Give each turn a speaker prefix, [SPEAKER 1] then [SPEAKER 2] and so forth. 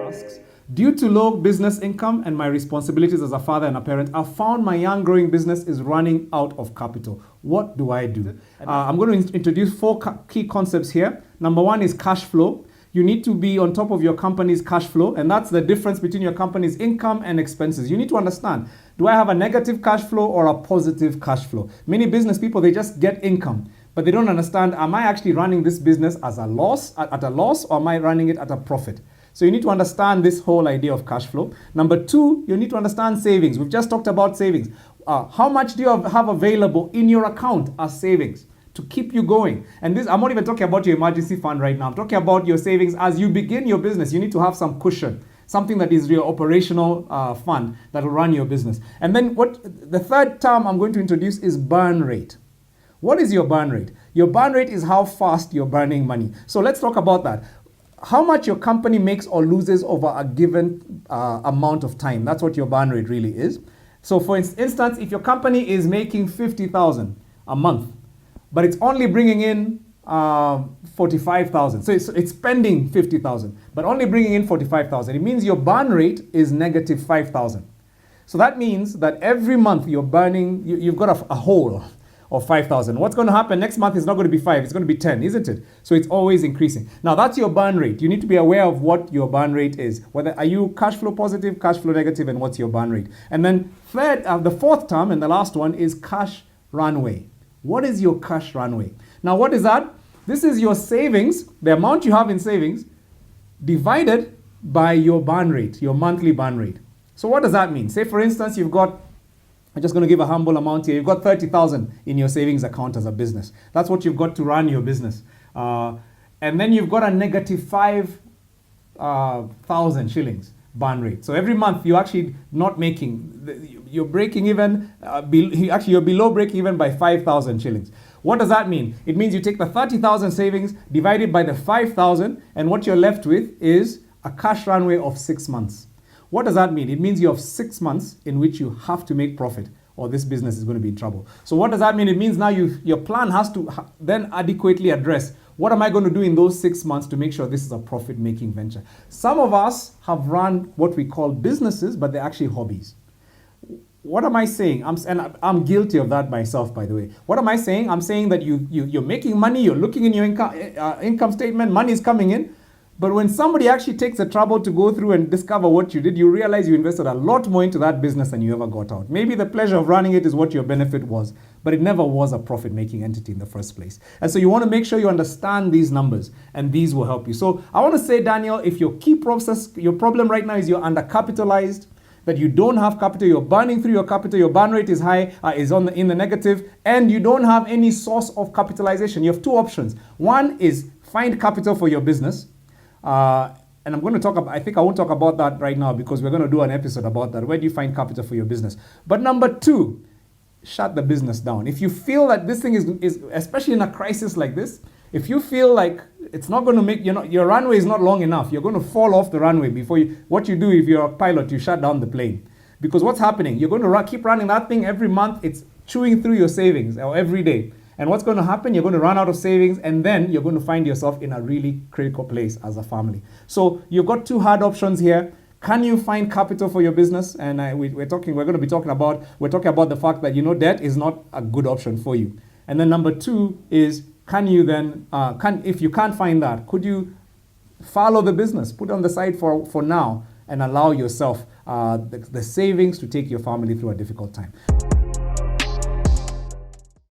[SPEAKER 1] asks, due to low business income and my responsibilities as a father and a parent, I've found my young growing business is running out of capital. What do I do? I'm going to introduce four key concepts here. Number one is cash flow. You need to be on top of your company's cash flow, and that's the difference between your company's income and expenses. You need to understand, do I have a negative cash flow or a positive cash flow? Many business people, they just get income, but they don't understand, am I actually running this business as a loss, at a loss, or am I running it at a profit? So you need to understand this whole idea of cash flow. Number two, you need to understand savings. We've just talked about savings. How much do you have available in your account as savings to keep you going? And this, I'm not even talking about your emergency fund right now. I'm talking about your savings as you begin your business. You need to have some cushion, something that is your operational fund that will run your business. And then the third term I'm going to introduce is burn rate. What is your burn rate? Your burn rate is how fast you're burning money. So let's talk about that. How much your company makes or loses over a given amount of time. That's what your burn rate really is. So for instance, if your company is making 50,000 a month, but it's only bringing in 45,000. So it's spending 50,000, but only bringing in 45,000. It means your burn rate is negative 5,000. So that means that every month you're burning, you've got a hole of 5,000. What's going to happen next month is not going to be 5, it's going to be 10, isn't it? So it's always increasing. Now that's your burn rate. You need to be aware of what your burn rate is. Whether are you cash flow positive, cash flow negative, and what's your burn rate? And then the fourth term and the last one is cash runway. What is your cash runway? Now what is that? This is your savings, the amount you have in savings, divided by your burn rate, your monthly burn rate. So what does that mean? Say for instance, I'm just going to give a humble amount here. You've got 30,000 in your savings account as a business. That's what you've got to run your business. And then you've got a negative 5,000 shillings burn rate. So every month you're actually not making, you're breaking even, you're below break even by 5,000 shillings. What does that mean? It means you take the 30,000 savings divided by the 5,000, and what you're left with is a cash runway of 6 months. What does that mean? It means you have 6 months in which you have to make profit, or this business is going to be in trouble. So what does that mean? It means now your plan has to then adequately address, what am I going to do in those 6 months to make sure this is a profit-making venture? Some of us have run what we call businesses, but they're actually hobbies. What am I saying? I'm guilty of that myself, by the way. What am I saying? I'm saying that you're making money, you're looking in your income statement, money is coming in. But when somebody actually takes the trouble to go through and discover what you did, you realize you invested a lot more into that business than you ever got out. Maybe the pleasure of running it is what your benefit was, but it never was a profit-making entity in the first place. And so you want to make sure you understand these numbers, and these will help you. So I want to say, Daniel, if your problem right now is you're undercapitalized, that you don't have capital, you're burning through your capital, your burn rate is high, in the negative, and you don't have any source of capitalization, you have two options. One is find capital for your business. And I'm going to talk about, I think I won't talk about that right now because we're going to do an episode about that. Where do you find capital for your business? But number two, shut the business down. If you feel that this thing is especially in a crisis like this, if you feel like it's not going to make, your runway is not long enough, you're going to fall off the runway before what you do if you're a pilot, you shut down the plane. Because what's happening? You're going to keep running that thing every month. It's chewing through your savings or every day. And what's going to happen? You're going to run out of savings, and then you're going to find yourself in a really critical place as a family. So you've got two hard options here. Can you find capital for your business? And we're talking about the fact that, debt is not a good option for you. And then number two is, can you then, if you can't find that, could you follow the business, put it on the side for now, and allow yourself the savings to take your family through a difficult time?